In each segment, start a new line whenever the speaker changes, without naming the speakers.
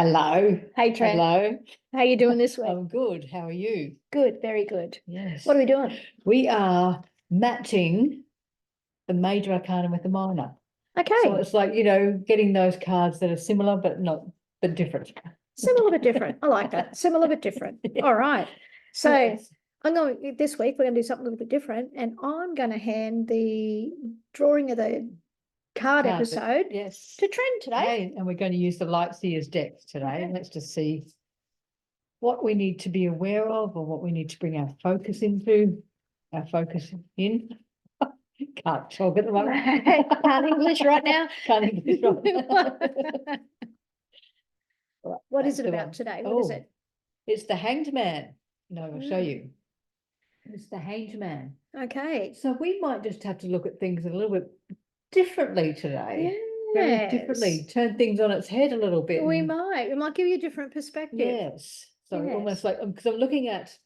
Hello.
Hey, Trent.
Hello.
How you doing this week?
I'm good. How are you?
Good, very good.
Yes.
What are we doing?
We are matching the major arcana with the minor. So
Okay,
it's like, getting those cards that are similar but different.
similar but different. I like that. Similar but different.
Yeah.
All right. So
Yes.
this week we're going to do something a little bit different, and I'm going to hand the drawing of the card episode
Yes.
to Trent today.
Okay, and we're going to use the Lightseers deck today.
Okay.
Let's just see what we need to be aware of or what we need to bring our focus into. Our focus in. Can't talk at the moment.
Can't English right now.
Can't English right now. Right,
What is
that's
it
the
about
one.
today? What is it?
It's the Hanged Man. No, I'll show
Mm.
you. It's the Hanged Man.
Okay.
So we might just have to look at things a little bit differently today. Very differently.
Yes.
Turn things on its head a little bit.
We
and-
might give you a different perspective.
Yes. So almost like, because I'm looking at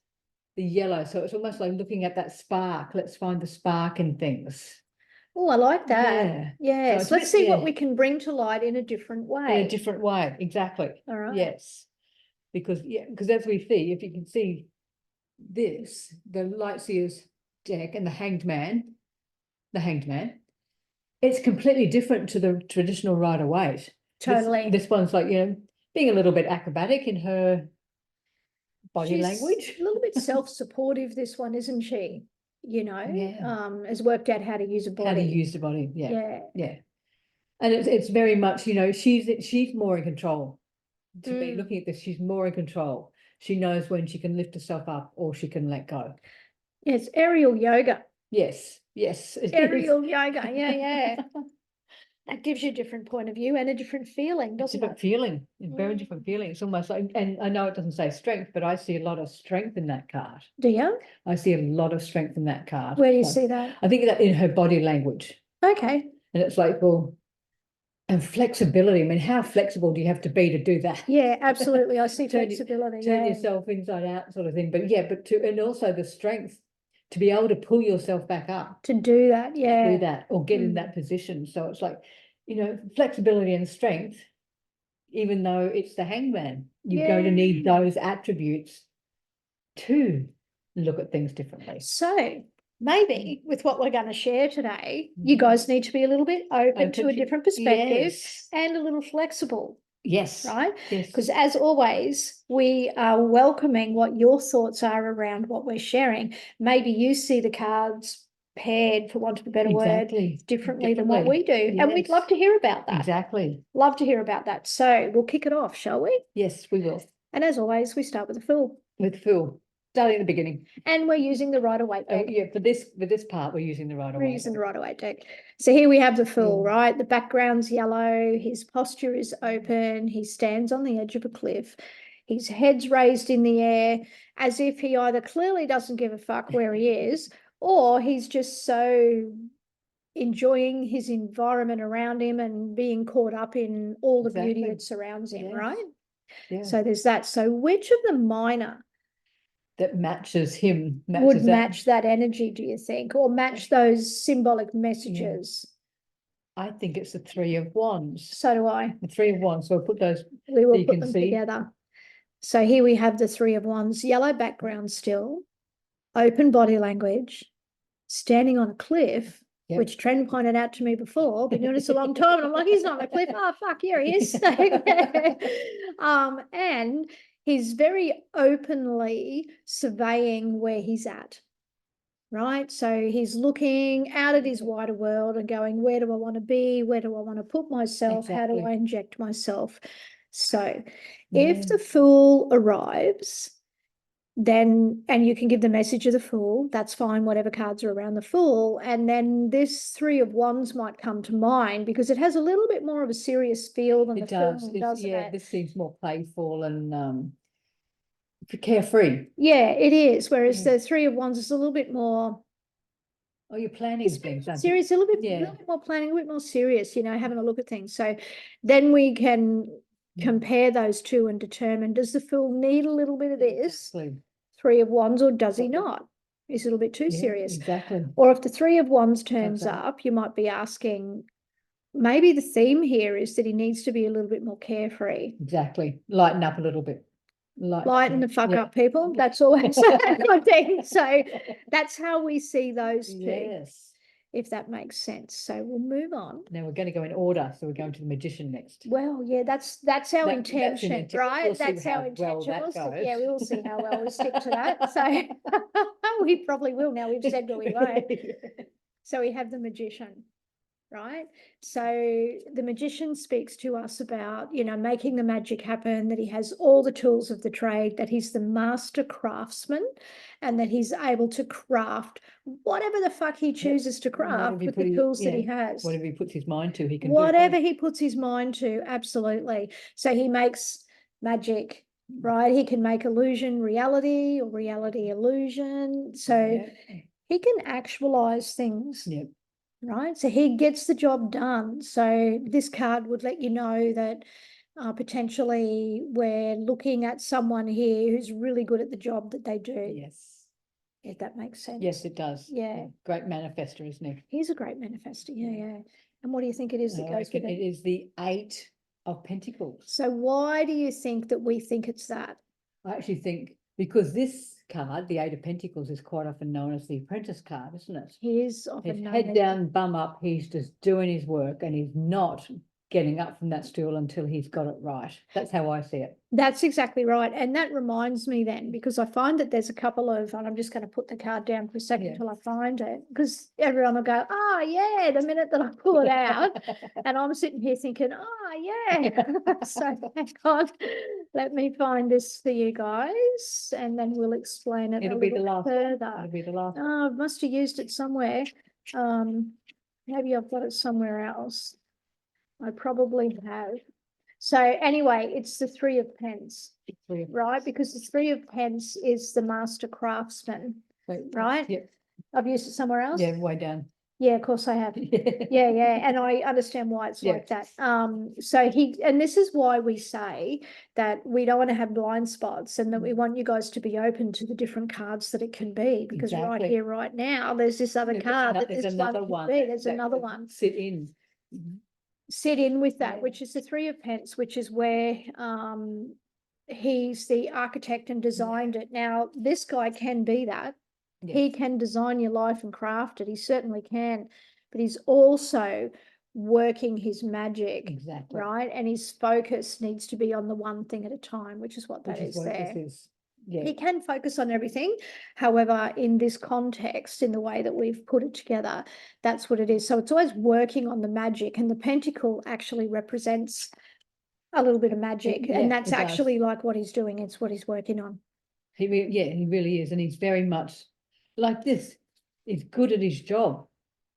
the yellow, so it's almost like looking at that spark. Let's find the spark in things.
Oh, I like that.
Yeah.
Yes.
it's a
Let's
bit-
see what
yeah.
we can bring to light in a different way.
In a different way, exactly.
All right.
Yes. Because as we see, if you can see this, the Lightseers deck and the Hanged Man, it's completely different to the traditional Rider-Waite.
Totally.
This one's like, being a little bit acrobatic in her body
She's
language.
a little bit self-supportive, this one, isn't she?
Yeah.
Has worked out how to use a body.
How to use the body, yeah.
Yeah.
Yeah. And it's very much, she's more in control. To be looking at this, she's more in control. She knows when she can lift herself up or she can let go.
It's aerial yoga.
Yes, yes. it is.
Aerial yoga. Yeah. That gives you a different point of view and a different feeling, doesn't
Different
it?
feeling, a very different feeling. It's almost like, and I know it doesn't say strength, but I see a lot of strength in that card.
Do you?
I see a lot of strength in that card.
Where do you see that?
I think that in her body language.
Okay.
And it's like, well, and flexibility. I mean, how flexible do you have to be to do that?
Yeah, absolutely. I see
Turn
flexibility.
Turn
yeah.
yourself inside out sort of thing. But and also the strength to be able to pull yourself back up.
To do that, yeah.
Do that or get in that position. So it's like, flexibility and strength, even though it's the Hangman, you're going to need those attributes to look at things differently.
So maybe with what we're going to share today, you guys need to be a little bit open to a different perspective and a little flexible.
Yes.
Right?
Yes.
Because as always, we are welcoming what your thoughts are around what we're sharing. Maybe you see the cards paired, for want of a better word, differently than what we do.
Yes.
And we'd love to hear about that.
Exactly.
Love to hear about that. So we'll kick it off, shall we?
Yes, we will.
And as always, we start with the Fool.
With Fool. Starting at the beginning.
And we're using the Rider-Waite deck.
Yeah, for this part, we're using the Rider-Waite.
We're using the Rider-Waite deck. So here we have the Fool, right? The background's yellow. His posture is open. He stands on the edge of a cliff. His head's raised in the air as if he either clearly doesn't give a fuck where he is, or he's just so enjoying his environment around him and being caught up in all the beauty that surrounds him, right? Yeah. So there's that. So which of the minor
that matches him
would match that energy, do you think, or match those symbolic messages?
I think it's the Three of Wands.
So do I.
The Three of Wands. So we'll put those.
We will put them together. So here we have the Three of Wands, yellow background still, open body language, standing on a cliff, which Trent pointed out to me before. Been doing this a long time, and I'm like, he's not on a cliff. Oh, fuck, here he is. And he's very openly surveying where he's at, right? So he's looking out at his wider world and going, where do I want to be? Where do I want to put myself? How do I inject myself? So if the Fool arrives, then, and you can give the message of the Fool, that's fine, whatever cards are around the Fool. And then this Three of Wands might come to mind because it has a little bit more of a serious feel than the Fool, doesn't it?
This seems more playful and carefree.
Yeah, it is. Whereas the Three of Wands is a little bit more.
Oh, you're planning things.
Serious, a little bit more planning, a little bit more serious, having a look at things. So then we can compare those two and determine, does the Fool need a little bit of this Three of Wands, or does he not? Is it a little bit too serious?
Exactly.
Or if the Three of Wands turns up, you might be asking, maybe the theme here is that he needs to be a little bit more carefree.
Exactly. Lighten up a little bit.
Lighten the fuck
yeah.
up, people. That's always a good thing. So that's how we see those two,
Yes.
if that makes sense. So we'll move on.
Now we're going to go in order. So we're going to the magician next.
Well, yeah, that's our
That's an
intention,
intention.
right?
We'll see
That's
how
our
well
intention.
that
Yeah,
goes.
we will see how well we stick to that. So we probably will now. We've said that we won't. So we have the magician, right? So the magician speaks to us about, you know, making the magic happen, that he has all the tools of the trade, that he's the master craftsman, and that he's able to craft whatever the fuck he chooses to craft with the tools that he has.
Whatever he puts his mind to, he can
Whatever
do.
he puts his mind to, absolutely. So he makes magic, right? He can make illusion reality or reality illusion. So he can actualize things.
Yep.
Right. So he gets the job done. So this card would let you know that potentially we're looking at someone here who's really good at the job that they do.
Yes.
If that makes sense.
Yes, it does.
Yeah.
Great manifester, isn't he?
He's a great manifester. Yeah, yeah. And what do you think it is that
I
goes with
reckon
it?
it is the 8 of Pentacles.
So why do you think that we think it's that?
I actually think because this card, the 8 of Pentacles, is quite often known as the apprentice card, isn't it?
He is often
He's
known
head
as-
down, bum up. He's just doing his work and he's not getting up from that stool until he's got it right. That's how I see it.
That's exactly right. And that reminds me then, because I find that there's a couple of, and I'm just going to put the card down for a second
Yeah.
till I find it, because everyone will go, oh, yeah, the minute that I pull it out. And I'm sitting here thinking, oh, yeah. So hang on, let me find this for you guys, and then we'll explain it
It'll
a
be the
little
last.
further.
It'll be the last.
Oh, I must have used it somewhere. Maybe I've got it somewhere else. I probably have. So anyway, it's the 3 of Pence, right? Because the 3 of Pence is the master craftsman, right?
Yep.
I've used it somewhere else.
Yeah, way down.
Yeah, of course I have. Yeah, yeah, and I understand why it's
Yeah.
like that. So and this is why we say that we don't want to have blind spots, and that we want you guys to be open to the different cards that it can be, because right
Exactly.
here, right now, there's this other card that
There's
this
another
one
one.
could be. There's
that
another
could
one.
Sit in.
Sit in with that,
Yeah.
which is the 3 of Pence, which is where he's the architect and designed it. Now, this guy can be that.
Yeah.
He can design your life and craft it. He certainly can, but he's also working his magic,
Exactly.
right? And his focus needs to be on the one thing at a time, which is what that
Which
is
what
there.
this is. Yeah.
He can focus on everything. However, in this context, in the way that we've put it together, that's what it is. So it's always working on the magic, and the pentacle actually represents a little bit of magic.
Yeah,
and that's
it does.
actually like what he's doing. It's what he's working on.
He really is. And he's very much like this. He's good at his job.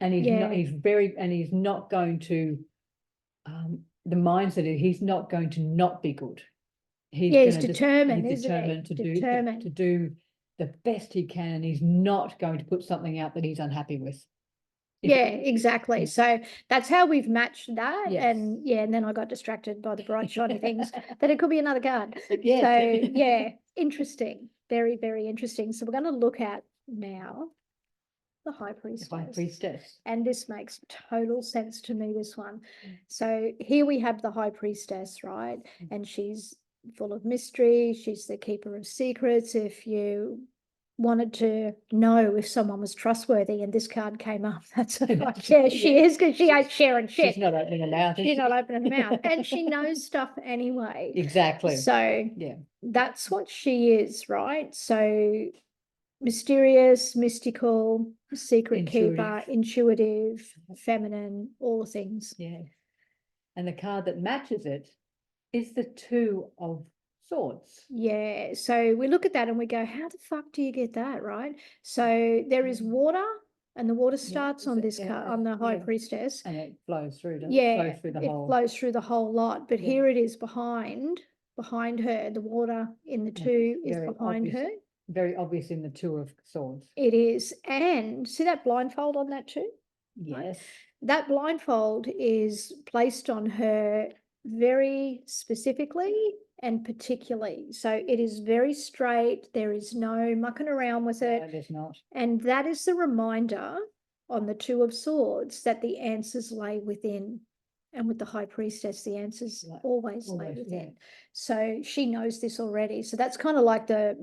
And he's
Yeah.
not, he's not going to, the mindset is he's not going to not be good. He's
Yeah, he's
gonna
determined,
he's
isn't he?
determined to
Determined.
do the best he can, and he's not going to put something out that he's unhappy with.
Yeah, exactly.
Yeah.
So that's how we've matched that.
Yes.
And yeah, and then I got distracted by the bright shiny things that it could be another card.
Yes.
So yeah, interesting. Very, very interesting. So we're going to look at now the High Priestess.
High Priestess.
And this makes total sense to me, this one. So here we have the High Priestess, right? And she's full of mystery. She's the keeper of secrets. If you wanted to know if someone was trustworthy and this card came up, that's like, yeah, she is, because she ain't sharing shit.
She's not opening her mouth. is
She's
she?
not opening her mouth. And she knows stuff anyway.
Exactly.
So
yeah.
that's what she is, right? So mysterious, mystical, secret keeper, intuitive, feminine, all the things.
Yeah. And the card that matches it is the 2 of Swords.
Yeah. So we look at that and we go, how the fuck do you get that, right? So there is water, and the water starts on this card, on the High Priestess.
And it flows through, doesn't
Yeah,
it? Flows through the
it
whole.
flows through the whole lot. But
Yeah.
here it is behind her. The water in the 2 is
Very
behind
obvious.
her.
Very obvious in the 2 of Swords.
It is. And see that blindfold on that too?
Yes.
That blindfold is placed on her very specifically and particularly. So it is very straight. There is no mucking around with it.
No, there's not.
And that is the reminder on the 2 of Swords that the answers lay within. And with the high priestess, the answer's
Like,
always lay
always,
within.
yeah.
So she knows this already. So that's kind of like the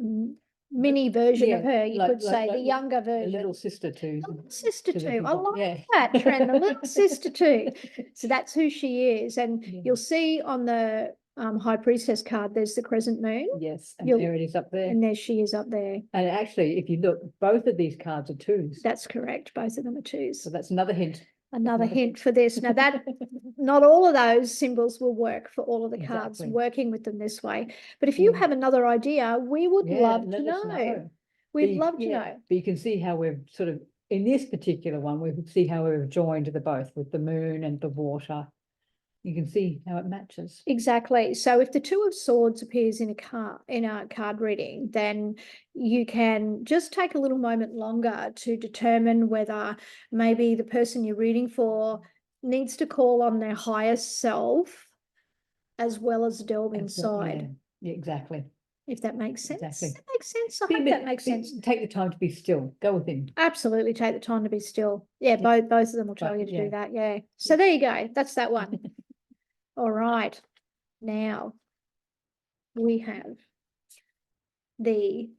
mini version of
Yeah,
her, you
like-
could
like-
say,
like
the younger
The
version.
little sister to.
The little sister
to the
too. I
people,
like
yeah.
that trend, the little sister too. So that's who she is. And
Yeah.
you'll see on the high priestess card, there's the crescent moon,
Yes, and
You'll-
there it is up there.
and there she is up there.
And actually, if you look, both of these cards are twos.
That's correct. Both of them are twos.
So that's another hint.
Another
another
hint for this. Now that not all of those symbols will work for all of the cards
Exactly.
working with them this way. But if you
Yeah.
have another idea, we would
Yeah,
love to
let us
know. We'd
But
love to
yeah,
know.
But you can see how we've sort of, in this particular one, we can see how we've joined the both with the moon and the water. You can see how it matches.
Exactly. So if the two of swords appears in a card reading, then you can just take a little moment longer to determine whether maybe the person you're reading for needs to call on their higher self as well as delve
As well,
inside.
yeah, exactly.
If that makes sense.
Exactly.
That makes sense. I
Be a
hope
bit-
that makes
be-
sense.
Take the time to be still. Go within.
Absolutely take the time to be still. Yeah, both of them will tell
But,
you to
yeah.
do that. Yeah. So there you go. That's that one. All right. Now we have the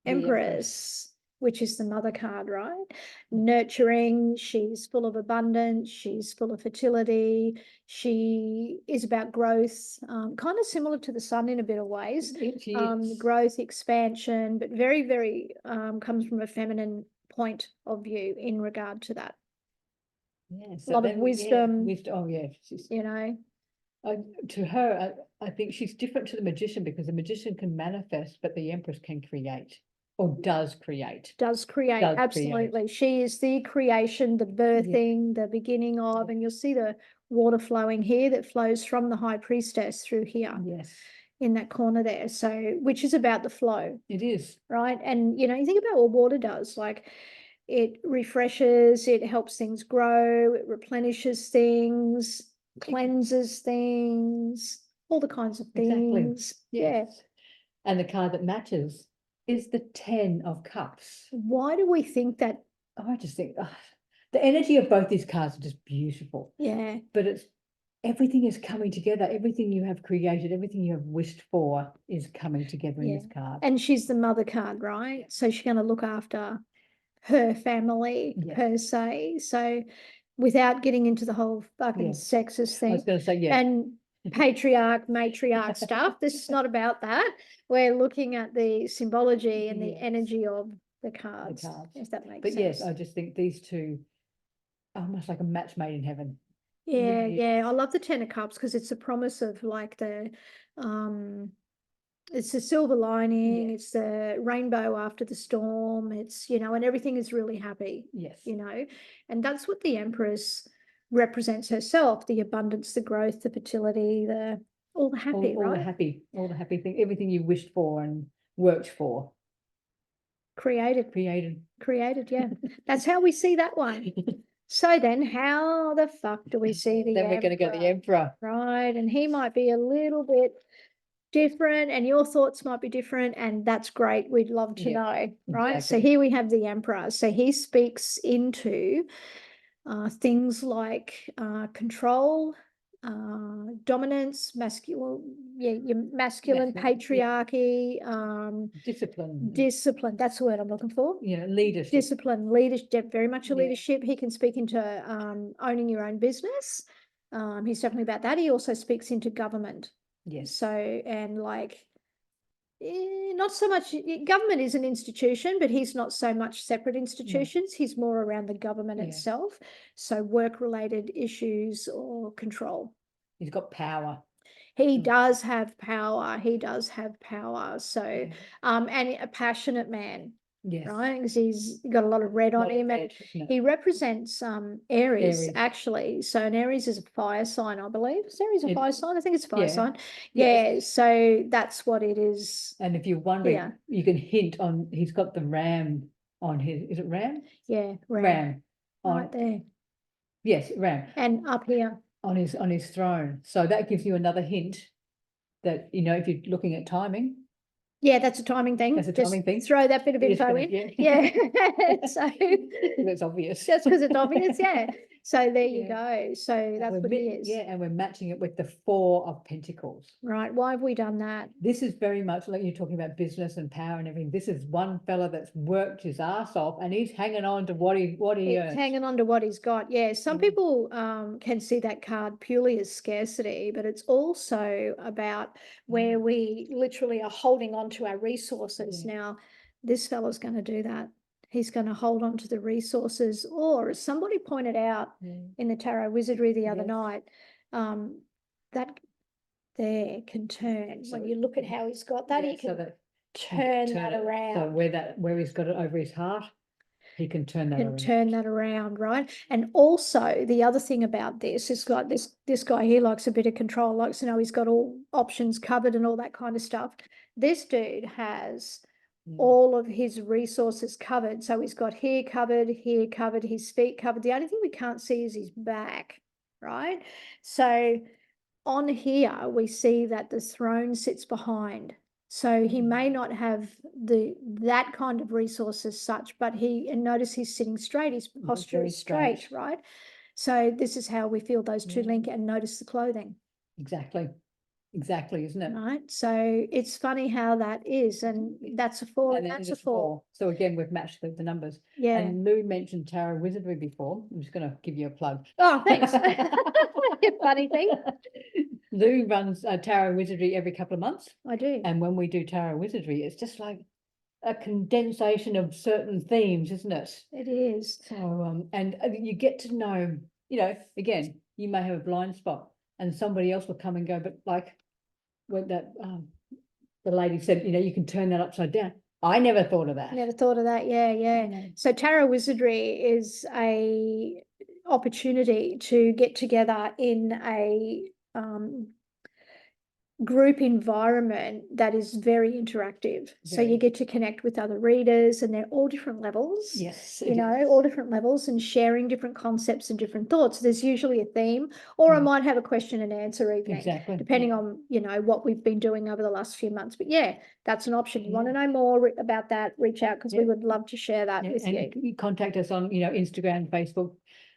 Empress, which is the mother card, right? Nurturing, she's full of abundance, she's full of fertility, she is about growth, kind of similar to the sun in a bit of ways.
She is.
Growth, expansion, but very, very comes from a feminine point of view in regard to that,
Yeah,
a lot of wisdom.
Oh, yeah. She's,
you know.
to her, I think she's different to the magician because the magician can manifest, but the Empress can create or does create.
Does create,
Does create.
absolutely. She is the creation, the birthing, the beginning of, and you'll see the water flowing here that flows from the high priestess through here
Yes,
in that corner there. So, which is about the flow,
it is.
right? And, you know, you think about what water does, like it refreshes, it helps things grow, it replenishes things, cleanses things, all the kinds of
Exactly.
things.
Yes. And the card that matches is the 10 of Cups.
Why do we think that?
I just think the energy of both these cards are just beautiful.
Yeah.
But it's everything is coming together. Everything you have created, everything you have wished for is coming together in this card.
And she's the mother card, right? So she's going to look after her family
Yes.
per se. So without getting into the whole fucking
Yeah.
sexist
I was
thing
going to say, yeah.
and patriarch, matriarch stuff, this is not about that. We're looking at the symbology and the
Yes.
energy of the cards,
cards.
if that makes
But
sense.
yes, I just think these two are almost like a match made in heaven.
Yeah,
really
yeah. I love the Ten of Cups because it's a promise of like it's the silver lining,
Yeah.
it's the rainbow after the storm, it's, you know, and everything is really happy,
Yes.
you know, and that's what the Empress represents herself, the abundance, the growth, the fertility, all the happy,
all
right?
all the happy thing, everything you wished for and worked for.
Created, yeah. That's how we see that one. So then how the fuck do we see the
Then we're going to go the Emperor.
Right, and he might be a little bit different and your thoughts might be different, and that's great. We'd love to
Yeah,
know, right? So
exactly.
here we have the Emperor. So he speaks into things like control, dominance, masculine, your masculine
Masculine, yeah.
patriarchy,
Discipline.
discipline. That's the word I'm looking for.
Leadership.
Discipline, leadership, very much a
Yeah.
leadership. He can speak into owning your own business. He's definitely about that. He also speaks into government.
Yes.
So, and like, not so much, government is an institution, but he's not so much separate institutions. He's more around the government
Yeah.
itself. So work-related issues or control.
He's got power.
He
Mm.
does have power. He does have power. So,
Yeah.
And a passionate man,
Yes.
right? Because he's got a lot of red on
Lot of
him. And
red, isn't it?
he represents Aries,
Aries.
actually. So an Aries is a fire sign, I believe. Is Aries a
It-
fire sign? I think it's a fire
yeah.
sign.
Yeah.
Yeah, so that's what it is.
And if you're wondering,
Yeah.
you can hint on, he's got the ram on his, is it ram?
Yeah,
Ram. On,
right there.
yes, ram.
And up here.
On his throne. So that gives you another hint that, if you're looking at timing,
Yeah, that's a timing thing.
That's a
Just
timing thing.
throw that bit of
you're just
info
gonna-
in.
yeah.
Yeah. So
That's obvious.
just because it's obvious, yeah. So there you
Yeah.
go. So that's what he is.
Yeah, and we're matching it with the 4 of Pentacles.
Right. Why have we done that?
This is very much like you're talking about business and power and everything. This is one fella that's worked his ass off and he's hanging on to what he
He's
earns.
hanging on to what he's got. Yeah. Some
Mm.
people can see that card purely as scarcity, but it's also about where we literally are holding on to our resources.
Yeah.
Now, this fella's going to do that. He's going to hold on to the resources, or as somebody pointed out in the Tarot Wizardry the other
Yes.
night, that there can turn.
So
When you look at how he's got that,
Yeah,
he
so
can
that
turn that
it. So
around.
where he's got it over his heart, he can turn that
Can
around.
turn that around, right? And also the other thing about this is like this guy here likes a bit of control, likes to know he's got all options covered and all that kind of stuff. This dude has all of his resources covered. So he's got here covered, his feet covered. The only thing we can't see is his back, right? So on here, we see that the throne sits behind. So he may not have that kind of resource as such, but and notice he's sitting straight, his posture
very
is straight,
straight.
right? So this is how we feel those two
Yeah.
link, and notice the clothing.
Exactly, isn't it?
Right. So it's funny how that is, and that's a 4, and
then
that's
it's
a 4.
So again, we've matched the numbers.
Yeah.
And Lou mentioned Tarot Wizardry before. I'm just going to give you a plug.
Oh, thanks. Funny thing.
Lou runs Tarot Wizardry every couple of months.
I do.
And when we do Tarot Wizardry, it's just like a condensation of certain themes, isn't it?
It is.
So, and you get to know, again, you may have a blind spot and somebody else will come and go, but like when that, the lady said, you can turn that upside down. I never thought of that.
Never thought of that. Yeah. So Tarot Wizardry is a opportunity to get together in a group environment that is very interactive. So you get to connect with other readers, and they're all different levels.
Yes.
All different levels, and sharing different concepts and different thoughts. There's usually a theme, or I might have a question and answer evening,
Exactly.
depending on, what we've been doing over the last few months. But yeah, that's an option. You want to know more about that, reach out, because we would love to share that with you.
You contact us on, Instagram, Facebook.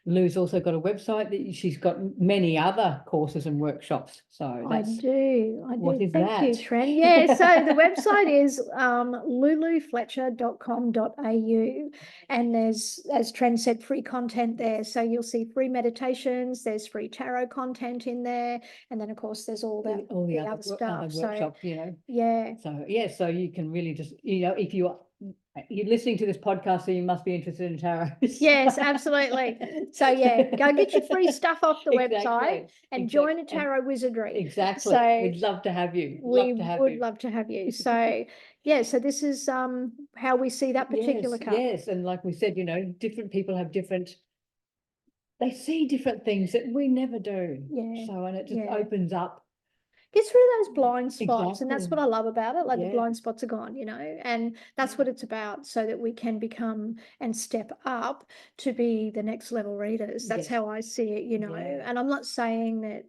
Lou's also got a website that she's got many other courses and workshops. So
I do.
What is
Thank you,
that?
Tren. Yeah, so the website is lulufletcher.com.au, and there's, as Tren said, free content there. So you'll see free meditations, there's free tarot content in there, and then of course there's all the other stuff.
Other workshops,
Yeah.
So you can really just, if you're listening to this podcast, so you must be interested in tarot.
Yes, absolutely. So yeah, go get your free stuff off the website and join a Tarot Wizardry.
Exactly.
So
we'd love to have you.
We would love to have you. So yeah, so this is how we see that particular card.
Yes, and like we said, different people have they see different things that we never do.
Yeah.
So, and it just opens up.
Gets rid of those blind spots, and that's
Exactly.
what I love about it. Like the
Yeah.
blind spots are gone, and that's what it's about, so that we can become and step up to be the next level readers. That's
Yes.
how I see it,
Yeah.
and I'm not saying that,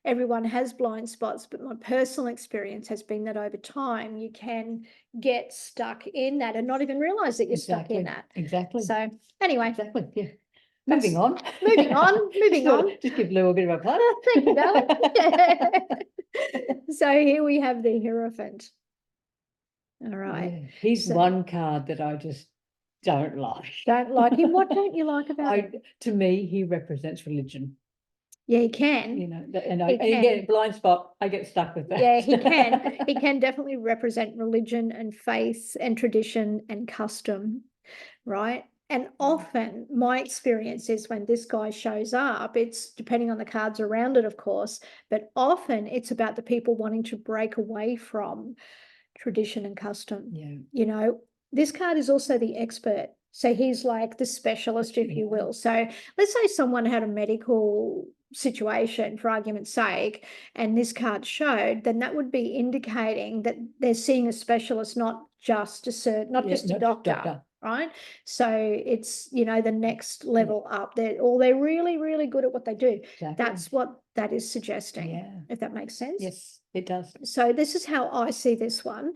everyone has blind spots, but my personal experience has been that over time you can get stuck in that and not even realize that you're stuck in that.
Exactly.
So anyway,
Exactly. Yeah.
That's-
Moving on.
Just
give Lou a bit of a plug.
Thank you, darling. So here we have the Hierophant. All right.
Yeah. He's
So-
one card that I just don't like.
Don't like him. What don't you like about him?
To me, he represents religion.
Yeah, he can.
And
He
you get a blind spot, I get stuck with that.
Yeah, he can. He can definitely represent religion and faith and tradition and custom, right? And often my experience is when this guy shows up, it's depending on the cards around it, of course, but often it's about the people wanting to break away from tradition and custom.
Yeah.
This card is also the expert. So he's like the specialist, if you will. So let's say someone had a medical situation, for argument's sake, and this card showed, then that would be indicating that they're seeing a specialist, not just a doctor. Right? So it's, the next level up. They're really, really good at what they do.
Exactly.
That's what that is suggesting, if that makes sense.
Yes, it does.
So this is how I see this one.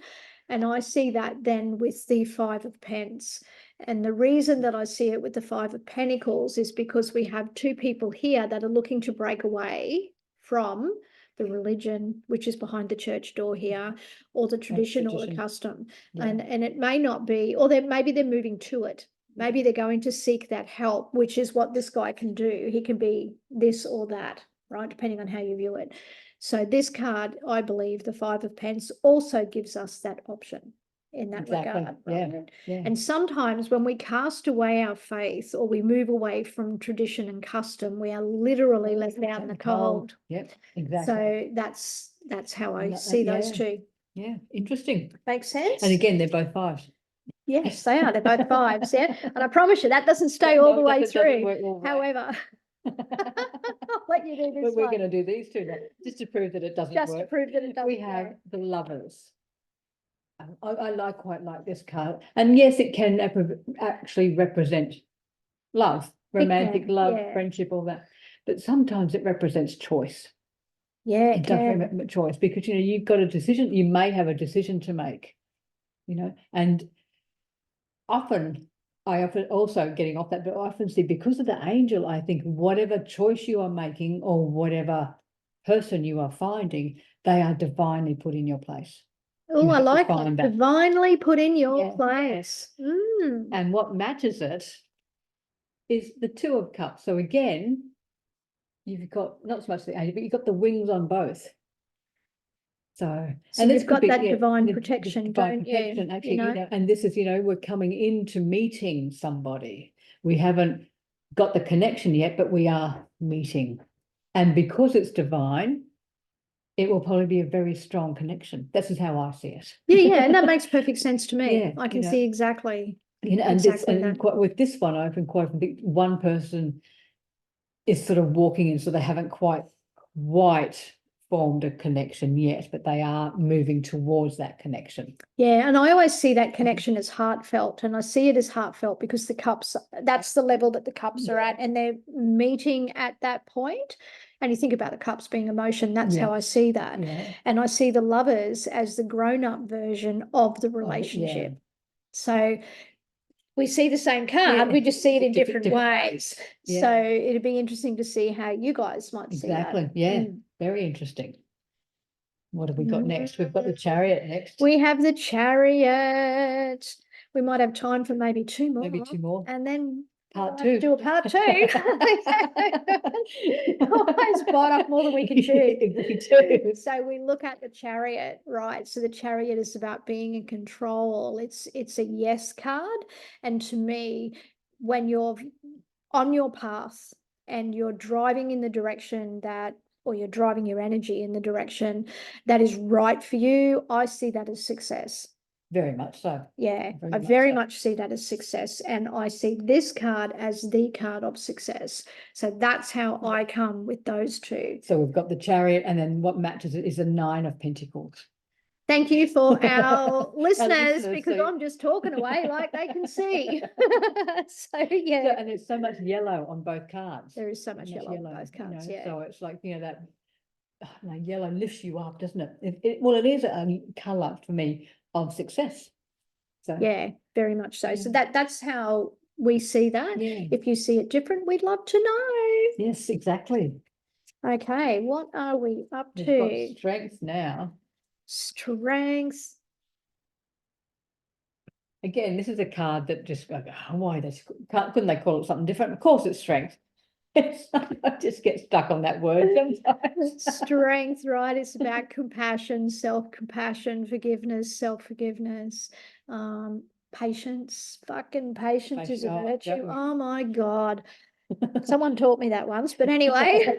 And I see that then with the 5 of Pence. And the reason that I see it with the Five of Pentacles is because we have two people here that are looking to break away from the religion, which is behind the church door here, or the tradition or the
tradition.
custom.
Yeah.
And it may not be, or maybe they're moving to it. Maybe they're going to seek that help, which is what this guy can do. He can be this or that, right? Depending on how you view it. So this card, I believe, the Five of Pentacles also gives us that option in that
Exactly.
regard.
Yeah.
Right?
Yeah.
And sometimes when we cast away our faith or we move away from tradition and custom, we are literally left out in the cold.
Yep, exactly.
So that's how I
And
see those
yeah.
two.
Yeah, interesting.
Makes sense?
And again, they're both fives.
Yes, they are. They're both fives. Yeah. And I promise you that doesn't stay all
No,
the way
doesn't
through.
work all the way.
However, I'll let you do this
But we're
one.
going to do these two now, just to prove that it doesn't
Just to
work.
prove that it doesn't
We have
work.
the Lovers. I quite like this card. And yes, it can actually represent love, romantic
can,
love,
yeah.
friendship, all that. But sometimes it represents choice.
Yeah,
It does represent choice because, you know, you've got a decision, you may have a decision to make, you know, and often also getting off that, but I often see because of the angel, I think whatever choice you are making or whatever person you are finding, they are divinely put in your place.
Oh, I
have to
like
find
that.
that.
Divinely put in your
Yeah.
place. Mm.
And what matches it is the Two of Cups. So again, you've got not so much the angel, but you've got the wings on both. So
So
and this
you've
could
got
be,
that
yeah,
divine
the
protection,
divine
don't
protection,
you?
actually, you know, and this is, you know, we're coming into meeting somebody. We haven't got the connection yet, but we are meeting. And because it's divine, it will probably be a very strong connection. This is how I see it.
Yeah, and that makes perfect sense to me.
Yeah,
I can
you know.
see exactly.
You know, and
Exactly
this, and
that.
quite, with this one, I can quite think one person is sort of walking in, so they haven't quite formed a connection yet, but they are moving towards that connection.
Yeah, and I always see that connection as heartfelt, and I see it as heartfelt because the cups, that's the level that the cups are at, and they're meeting at that point. And you think about the cups being emotion, that's how I see that.
Yeah.
And I see the Lovers as the grown-up version of the relationship. So we see the same card, we just see it in different ways.
Yeah.
So it'd be interesting to see how you guys might see that.
Exactly. Yeah. Very interesting. What have we got next? We've got the Chariot next.
We have the Chariot. We might have time for maybe two more.
Maybe two more.
And then
Part
we'll have to
two.
do a part two. Always bite off more than we can chew.
We do.
So we look at the Chariot, right? So the Chariot is about being in control. It's a yes card. And to me, when you're on your path and you're driving in the direction that, or you're driving your energy in the direction that is right for you, I see that as success.
Very much so.
Yeah, I
much
very
so.
much see that as success. And I see this card as the card of success. So that's how I come with those two.
So we've got the Chariot, and then what matches it is a Nine of Pentacles.
Thank you for our listeners, because
so-
I'm just talking away like they can see. So yeah.
So, and there's so much yellow on both cards.
There is so much yellow on both
you
cards,
know,
yeah.
So it's like, you know, that yellow lifts you up, doesn't it? Well, it is a colour for me of success. So
Yeah, very much so. So
Yeah.
that's how we see that.
Yeah.
If you see it different, we'd love to know.
Yes, exactly.
Okay, what are we up
We've
to?
got Strength now.
Strength.
Again, this is a card that just why couldn't they call it something different? Of course, it's Strength. I just get stuck on that word sometimes.
Strength, right? It's about compassion, self-compassion, forgiveness, self-forgiveness, patience. Fucking patience is a virtue.
Definitely.
Oh my God. Someone taught me that once, but anyway,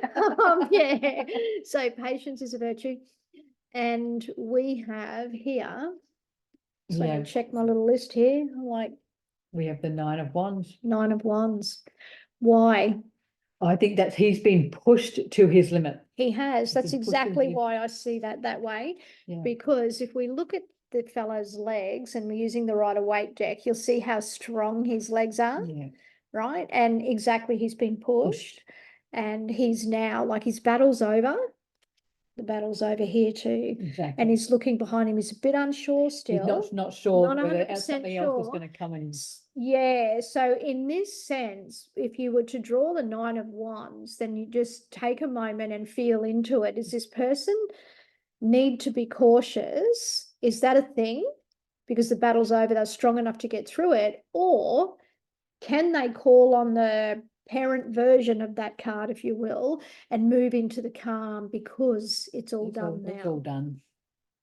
yeah. So patience is a virtue. And we have here, so I check my little list here. I'm like,
we have the Nine of Wands.
Nine of Wands. Why?
I think that he's been pushed to his limit.
He has. That's
been pushed
exactly
into-
why I see that way.
Yeah.
Because if we look at the fellow's legs and we're using the Rider-Waite deck, you'll see how strong his legs are,
Yeah.
right? And exactly, he's been pushed and he's now, like, his battle's over. the battle's over here too.
Exactly.
And he's looking behind him. He's a bit unsure still.
He's not sure
not
whether
100%
something else is
sure.
going to come in.
Yeah, so in this sense, if you were to draw the 9 of Wands, then you just take a moment and feel into it. Does this person need to be cautious? Is that a thing? Because the battle's over, they're strong enough to get through it. Or can they call on the parent version of that card, if you will, and move into the calm because it's all done
It's all
now?
done.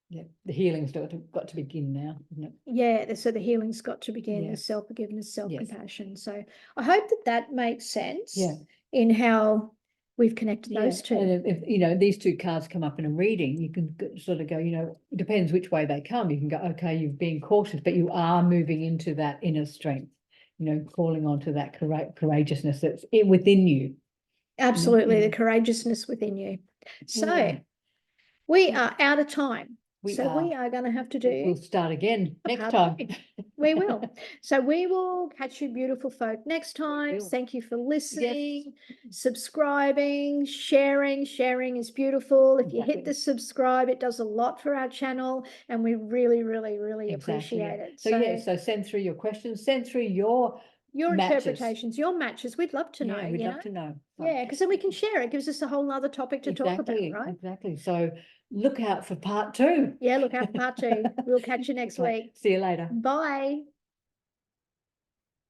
Yeah, the healing's got to begin now, isn't it?
Yeah, so the healing's got to begin,
Yeah.
the self-forgiveness,
Yes.
self-compassion. So I hope that that makes sense
Yeah.
in how we've connected
Yeah,
those two.
and if you know these two cards come up in a reading, you can sort of go, you know, it depends which way they come. You can go, okay, you're being cautious, but you are moving into that inner strength, you know, calling onto that courageousness that's within you.
Absolutely,
Yeah.
the courageousness within you. So
Yeah.
we are out of time.
We
So
are.
we are going to have to
We'll
do
start again
a
next
part
time.
three. We will. So we will catch you beautiful folk next time.
will.
Thank you for listening, subscribing, sharing. Sharing is beautiful. If you hit
Exactly.
the subscribe, it does a lot for our channel and we really, really, really
Exactly.
appreciate it.
So yeah, so send through your questions, send through your matches.
Interpretations, your matches, we'd love to know.
Yeah, we'd love to know.
Yeah, because then we can share it. Gives us a whole nother topic to talk about, right?
Exactly. So look out for part 2.
Yeah, look out for part 2. We'll catch you next week.
See you later.
Bye.